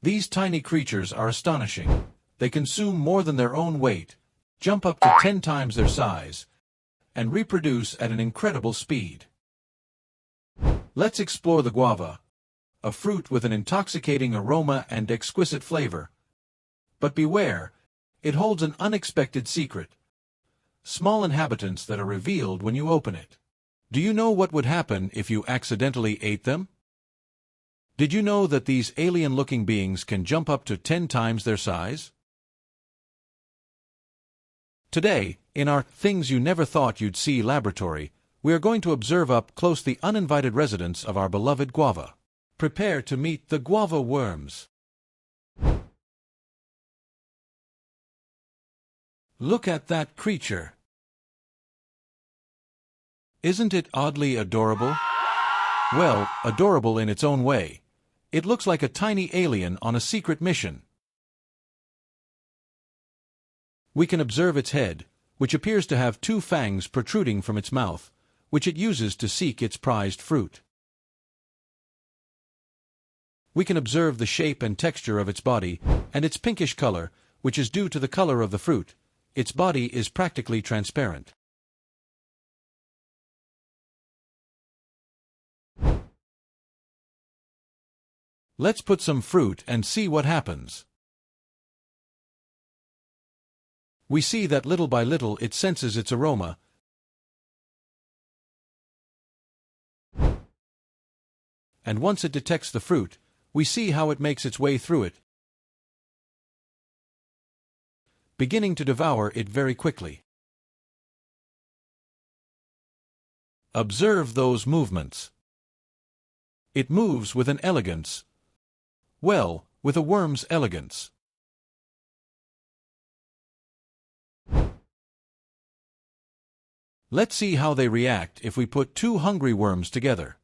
These tiny creatures are astonishing. They consume more than their own weight, jump up to 10 times their size, and reproduce at an incredible speed. Let's explore the guava, a fruit with an intoxicating aroma and exquisite flavor. But beware, it holds an unexpected secret. Small inhabitants that are revealed when you open it. Do you know what would happen if you accidentally ate them? Did you know that these alien-looking beings can jump up to 10 times their size? Today, in our Things You Never Thought You'd See laboratory, we are going to observe up close the uninvited residents of our beloved guava. Prepare to meet the guava worms. Look at that creature. Isn't it oddly adorable? Well, adorable in its own way. It looks like a tiny alien on a secret mission. We can observe its head, which appears to have 2 fangs protruding from its mouth, which it uses to seek its prized fruit. We can observe the shape and texture of its body, and its pinkish color, which is due to the color of the fruit. Its body is practically transparent. Let's put some fruit and see what happens. We see that little by little it senses its aroma, and once it detects the fruit, we see how it makes its way through it, beginning to devour it very quickly. Observe those movements. It moves with an elegance. Well, with a worm's elegance. Let's see how they react if we put 2 hungry worms together.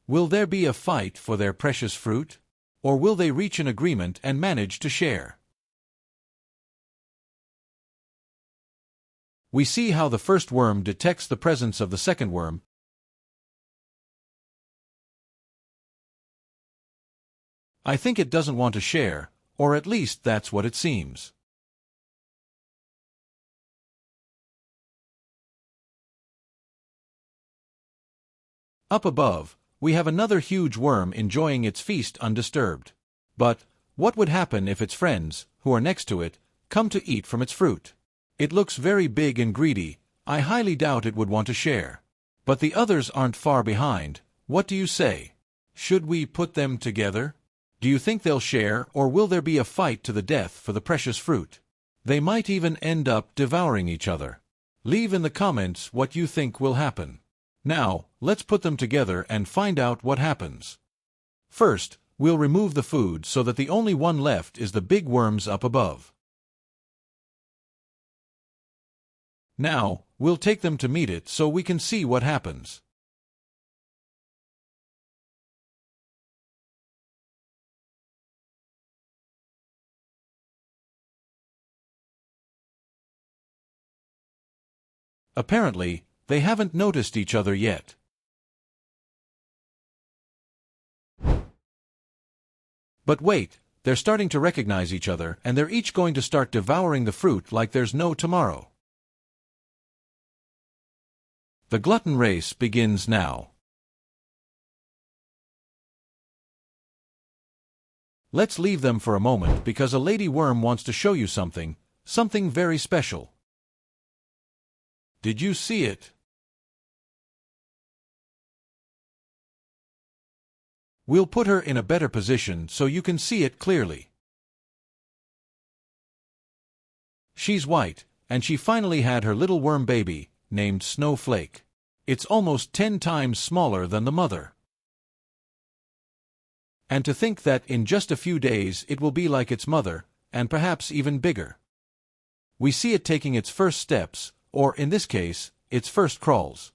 Will there be a fight for their precious fruit? Or will they reach an agreement and manage to share? We see how the first worm detects the presence of the second worm. I think it doesn't want to share, or at least that's what it seems. Up above, we have another huge worm enjoying its feast undisturbed. But what would happen if its friends, who are next to it, come to eat from its fruit? It looks very big and greedy. I highly doubt it would want to share. But the others aren't far behind. What do you say? Should we put them together? Do you think they'll share, or will there be a fight to the death for the precious fruit? They might even end up devouring each other. Leave in the comments what you think will happen. Now, let's put them together and find out what happens. First, we'll remove the food so that the only one left is the big worms up above. Now, we'll take them to meet it so we can see what happens. Apparently, they haven't noticed each other yet. But wait, they're starting to recognize each other, and they're each going to start devouring the fruit like there's no tomorrow. The glutton race begins now. Let's leave them for a moment because a lady worm wants to show you something very special. Did you see it? We'll put her in a better position so you can see it clearly. She's white, and she finally had her little worm baby, named Snowflake. It's almost 10 times smaller than the mother. And to think that in just a few days it will be like its mother, and perhaps even bigger. We see it taking its first steps, or in this case, its first crawls.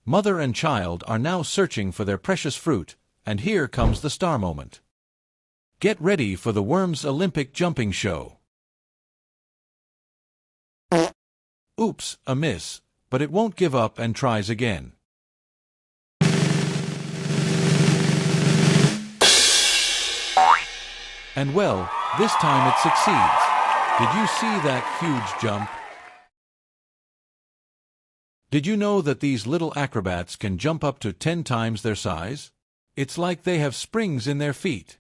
Mother and child are now searching for their precious fruit, and here comes the star moment. Get ready for the worm's Olympic jumping show. Oops, a miss, but it won't give up and tries again. And well, this time it succeeds. Did you see that huge jump? Did you know that these little acrobats can jump up to 10 times their size? It's like they have springs in their feet.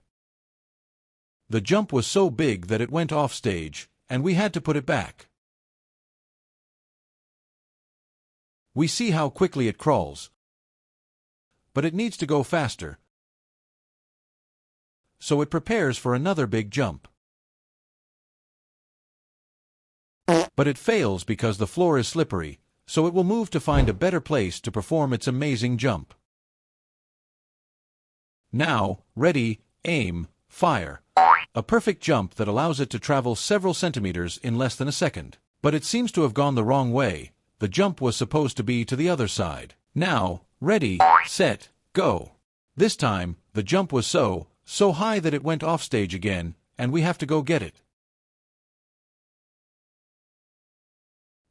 The jump was so big that it went off stage, and we had to put it back. We see how quickly it crawls, but it needs to go faster, so it prepares for another big jump. But it fails because the floor is slippery, so it will move to find a better place to perform its amazing jump. Now, ready, aim, fire. A perfect jump that allows it to travel several centimeters in less than a second. But it seems to have gone the wrong way. The jump was supposed to be to the other side. Now, ready, set, go. This time, the jump was so high that it went off stage again, and we have to go get it.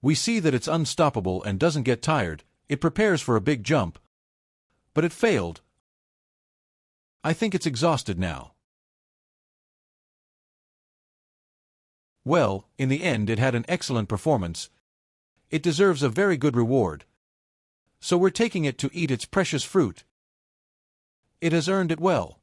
We see that it's unstoppable and doesn't get tired. It prepares for a big jump, but it failed. I think it's exhausted now. Well, in the end it had an excellent performance. It deserves a very good reward. So we're taking it to eat its precious fruit. It has earned it well.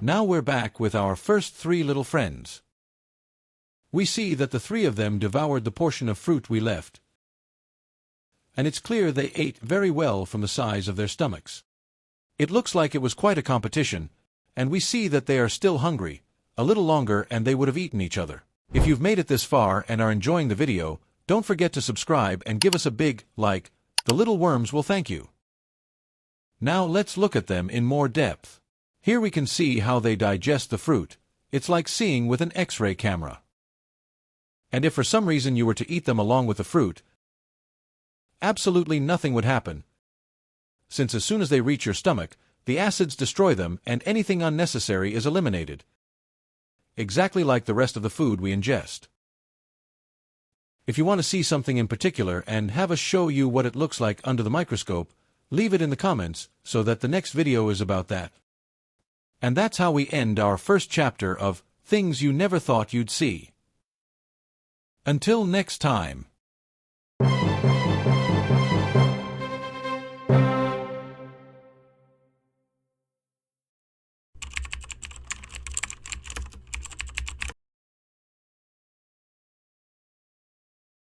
Now we're back with our first 3 little friends. We see that the 3 of them devoured the portion of fruit we left. And it's clear they ate very well from the size of their stomachs. It looks like it was quite a competition, and we see that they are still hungry. A little longer and they would have eaten each other. If you've made it this far and are enjoying the video, don't forget to subscribe and give us a big like. The little worms will thank you. Now let's look at them in more depth. Here we can see how they digest the fruit. It's like seeing with an X-ray camera. And if for some reason you were to eat them along with the fruit, absolutely nothing would happen, since as soon as they reach your stomach, the acids destroy them and anything unnecessary is eliminated. Exactly like the rest of the food we ingest. If you want to see something in particular and have us show you what it looks like under the microscope, leave it in the comments so that the next video is about that. And that's how we end our first chapter of Things You Never Thought You'd See. Until next time.